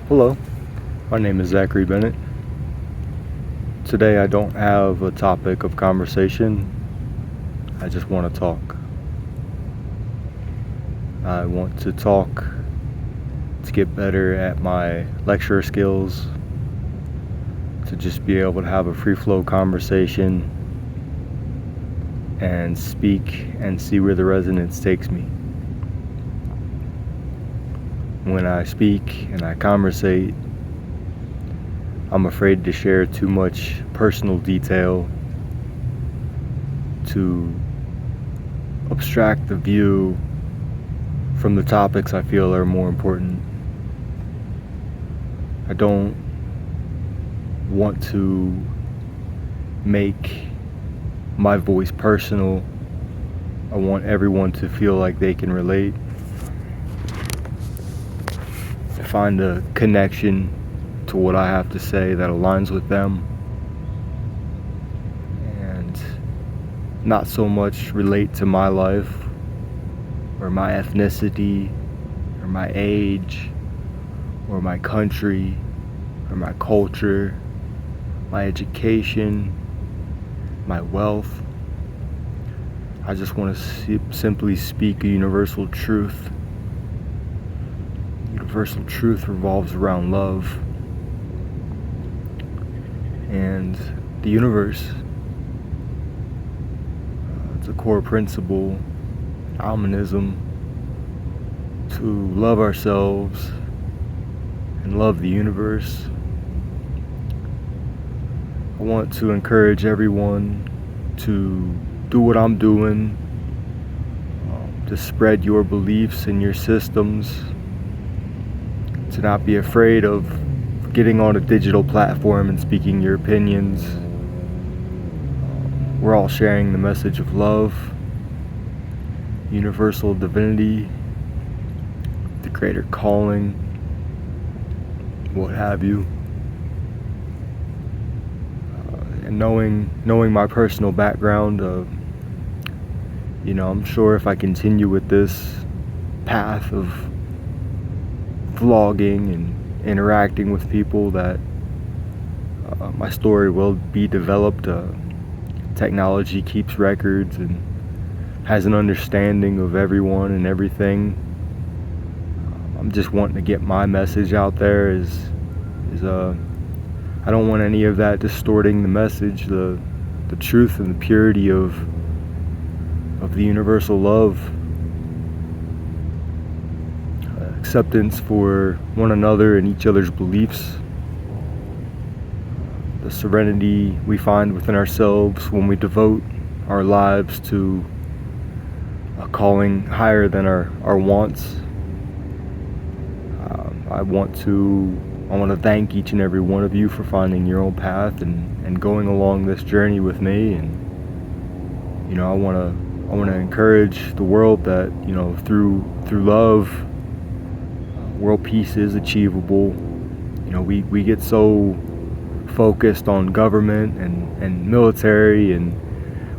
Hello, my name is Zachary Bennett. Today I don't have a topic of conversation. I just want to talk. I want to talk to get better at my lecture skills, to just be able to have a free flow conversation and speak and see where the resonance takes me. When I speak and I conversate, I'm afraid to share too much personal detail, to abstract the view from the topics I feel are more important. I don't want to make my voice personal. I want everyone to feel like they can relate, to find a connection to what I have to say that aligns with them, and not so much relate to my life or my ethnicity or my age or my country or my culture, my education, my wealth. I just want to simply speak a universal truth. Universal truth revolves around love. And the universe, it's a core principle, Omnism, to love ourselves and love the universe. I want to encourage everyone to do what I'm doing, to spread your beliefs and your systems, to not be afraid of getting on a digital platform and speaking your opinions. We're all sharing the message of love, universal divinity, the greater calling, what have you. And knowing my personal background, I'm sure if I continue with this path of vlogging and interacting with people, that my story will be developed. Technology keeps records and has an understanding of everyone and everything. I'm just wanting to get my message out there. I don't want any of that distorting the message, the truth and the purity of the universal love. Acceptance for one another and each other's beliefs. The serenity we find within ourselves when we devote our lives to a calling higher than our wants. I want to thank each and every one of you for finding your own path and going along this journey with me. And I want to encourage the world that through love, world peace is achievable. We get so focused on government and military, and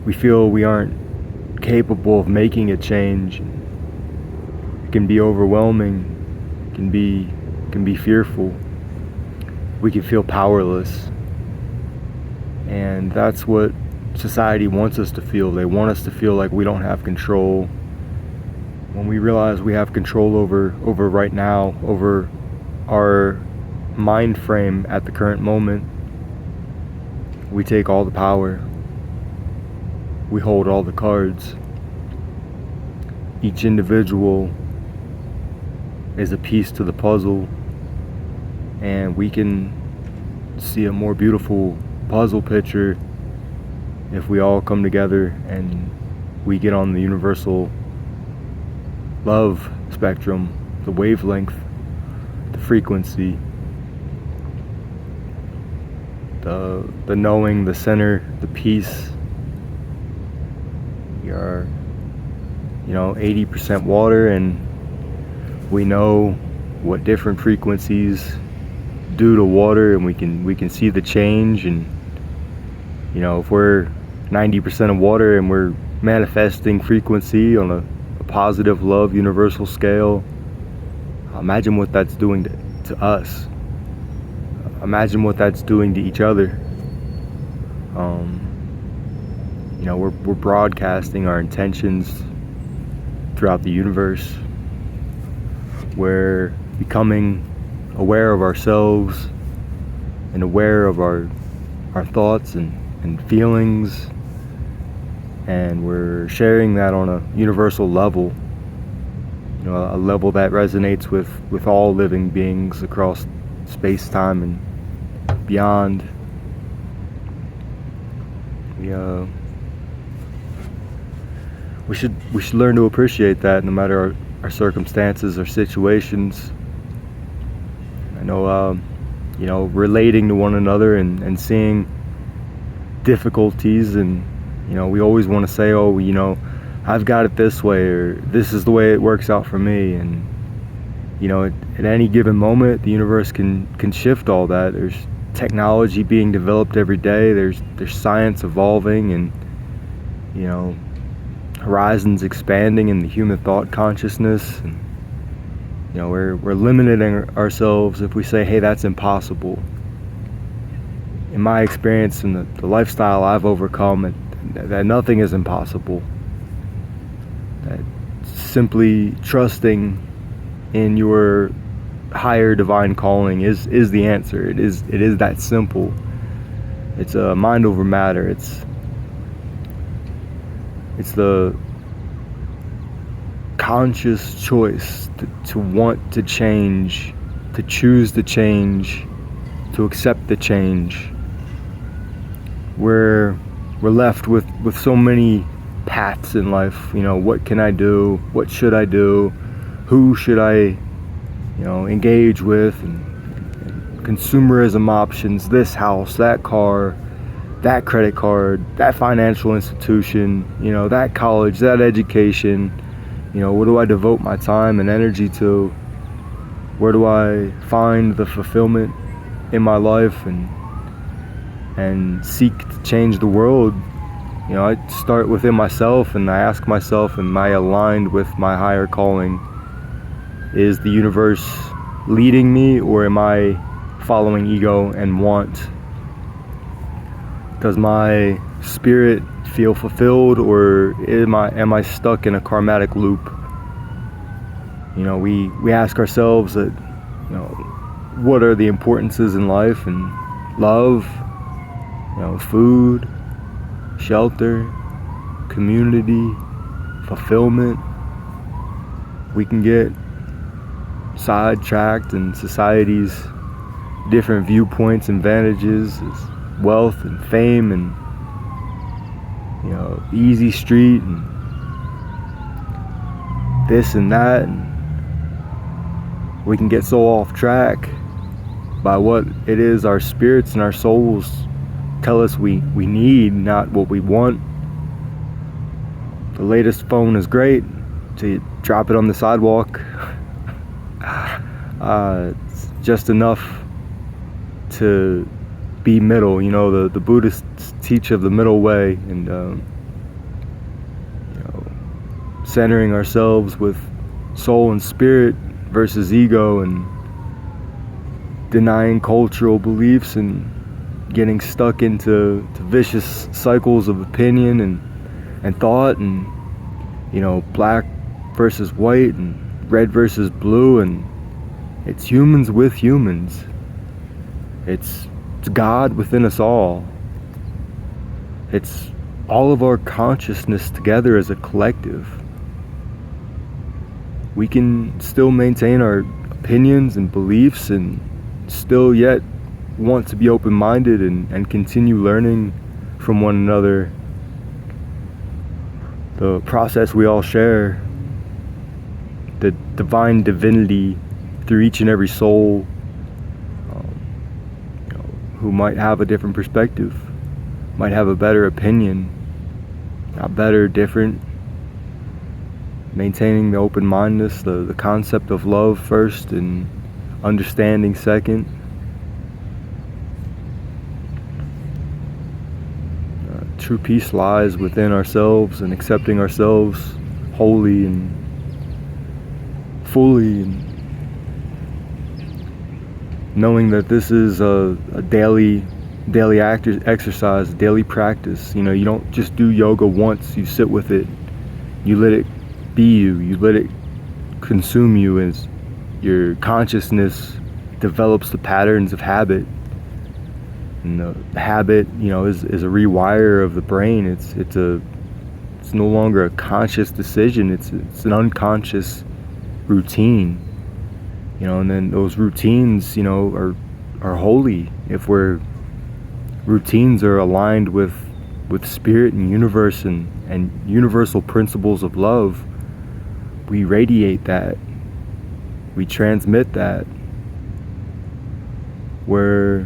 we feel we aren't capable of making a change. It can be overwhelming, it can be fearful. We can feel powerless, and that's what society wants us to feel. They want us to feel like we don't have control. When we realize we have control over right now, over our mind frame at the current moment, we take all the power. We hold all the cards. Each individual is a piece to the puzzle, and we can see a more beautiful puzzle picture if we all come together and we get on the universal love spectrum, the wavelength, the frequency, the knowing, the center, the peace. We are 80% water, and we know what different frequencies do to water, and we can see the change. And if we're 90% of water and we're manifesting frequency on a positive love universal scale, imagine what that's doing to us. imagine what that's doing to each other. We're broadcasting our intentions throughout the universe. We're becoming aware of ourselves and aware of our thoughts and feelings, and we're sharing that on a universal level, a level that resonates with all living beings across space-time and beyond. We should learn to appreciate that, no matter our circumstances or situations. I know, relating to one another and seeing difficulties, and we always want to say, I've got it this way, or this is the way it works out for me. And at any given moment, the universe can shift all that. There's technology being developed every day. There's science evolving, and horizons expanding in the human thought consciousness. And we're limiting ourselves if we say, hey, that's impossible. In my experience and the lifestyle I've overcome, that nothing is impossible. That simply trusting in your higher divine calling is the answer. It is that simple. It's a mind over matter. It's the conscious choice to want to change, to choose to change, to accept the change. We're left with so many paths in life. What can I do? What should I do? Who should I engage with? And consumerism options, this house, that car, that credit card, that financial institution, that college, that education. What do I devote my time and energy to? Where do I find the fulfillment in my life and seek to change the world? I start within myself, and I ask myself, am I aligned with my higher calling? Is the universe leading me, or am I following ego and want? Does my spirit feel fulfilled, or am I stuck in a karmatic loop? We ask ourselves that, what are the importances in life, and love, food, shelter, community, fulfillment. We can get sidetracked in society's different viewpoints and advantages, as wealth and fame and easy street and this and that, and we can get so off track by what it is our spirits and our souls tell us we need, not what we want. The latest phone is great, so you drop it on the sidewalk. It's just enough to be middle. The Buddhists teach of the middle way, and centering ourselves with soul and spirit versus ego, and denying cultural beliefs and getting stuck into vicious cycles of opinion and thought, and black versus white and red versus blue, and it's humans with humans. It's God within us all. It's all of our consciousness together as a collective. We can still maintain our opinions and beliefs, and still yet want to be open-minded and continue learning from one another. The process we all share, the divine divinity through each and every soul, who might have a different perspective, might have a better opinion, not better, different. Maintaining the open-mindedness, the concept of love first and understanding second. True peace lies within ourselves, and accepting ourselves wholly and fully, and knowing that this is a daily exercise, daily practice. You know, you don't just do yoga once, you sit with it, you let it be you let it consume you as your consciousness develops the patterns of habit. And the habit, you know, is a rewire of the brain. It's no longer a conscious decision, it's an unconscious routine. You know, and then those routines, you know, are holy. If routines are aligned with spirit and universe and universal principles of love, we radiate that, we transmit that. We're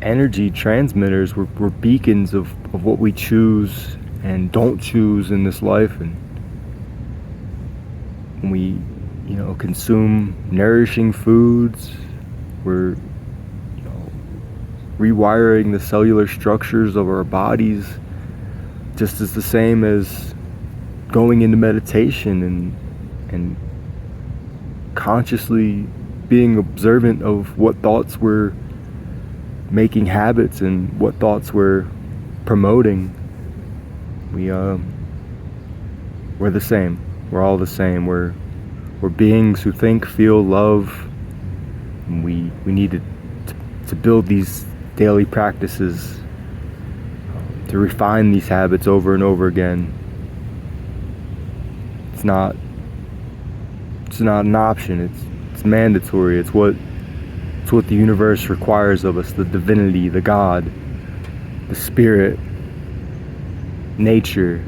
energy transmitters, we're beacons of what we choose and don't choose in this life. And when we, you know, consume nourishing foods, we're, you know, rewiring the cellular structures of our bodies, just as the same as going into meditation and consciously being observant of what thoughts we're making habits and what thoughts we're promoting. We're the same. We're all the same. We're beings who think, feel, love. And we need to build these daily practices, to refine these habits over and over again. It's not an option. It's mandatory. It's what the universe requires of us. The divinity, the God, the spirit, nature.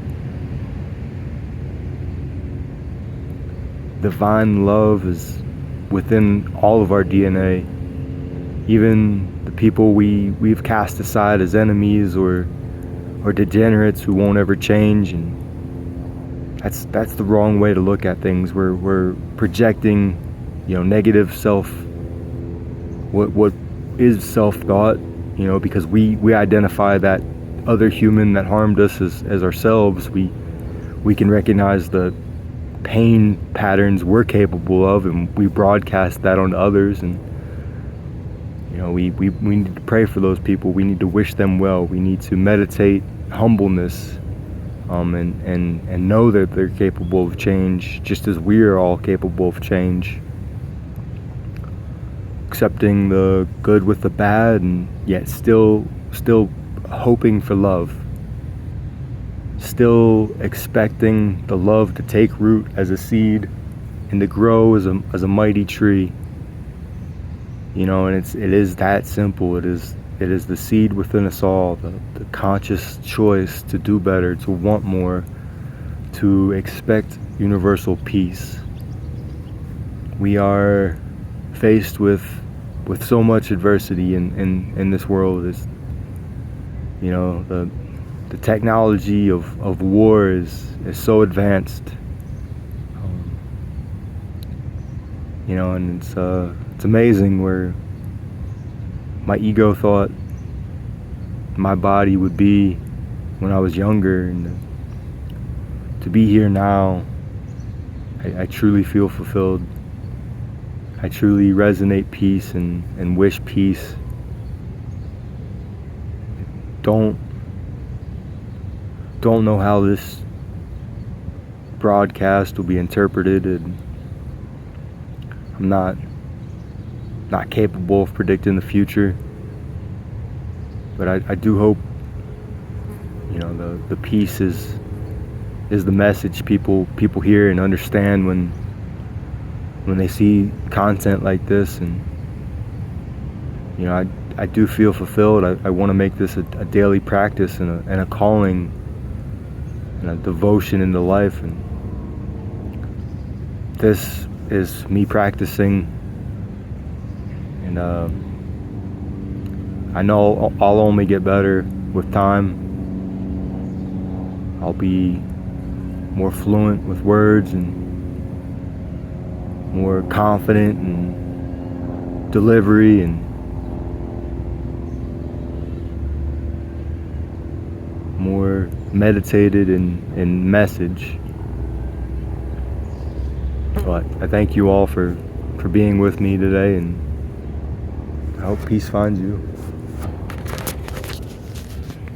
Divine love is within all of our DNA. Even the people we've cast aside as enemies or degenerates who won't ever change, and that's the wrong way to look at things. We're projecting, you know, negative what is self-thought, you know, because we identify that other human that harmed us as ourselves. We can recognize the pain patterns we're capable of, and we broadcast that on others. And you know, we need to pray for those people. We need to wish them well. We need to meditate humbleness, and know that they're capable of change, just as we are all capable of change. Accepting the good with the bad, and yet still hoping for love. Still expecting the love to take root as a seed and to grow as a mighty tree. You know, and it is that simple. It is the seed within us all, the conscious choice to do better, to want more, to expect universal peace. We are faced with so much adversity in this world. Is, you know, the technology of war is so advanced. You know, and it's amazing where my ego thought my body would be when I was younger, and to be here now, I truly feel fulfilled. I truly resonate peace and wish peace. Don't know how this broadcast will be interpreted, and I'm not capable of predicting the future, but I do hope, you know, the peace is the message people hear and understand when they see content like this. And you know, I do feel fulfilled. I want to make this a daily practice and a calling and a devotion into life. And this is me practicing, and I know I'll only get better with time. I'll be more fluent with words and more confident in delivery, and more meditated in message. But I thank you all for being with me today, and I hope peace finds you.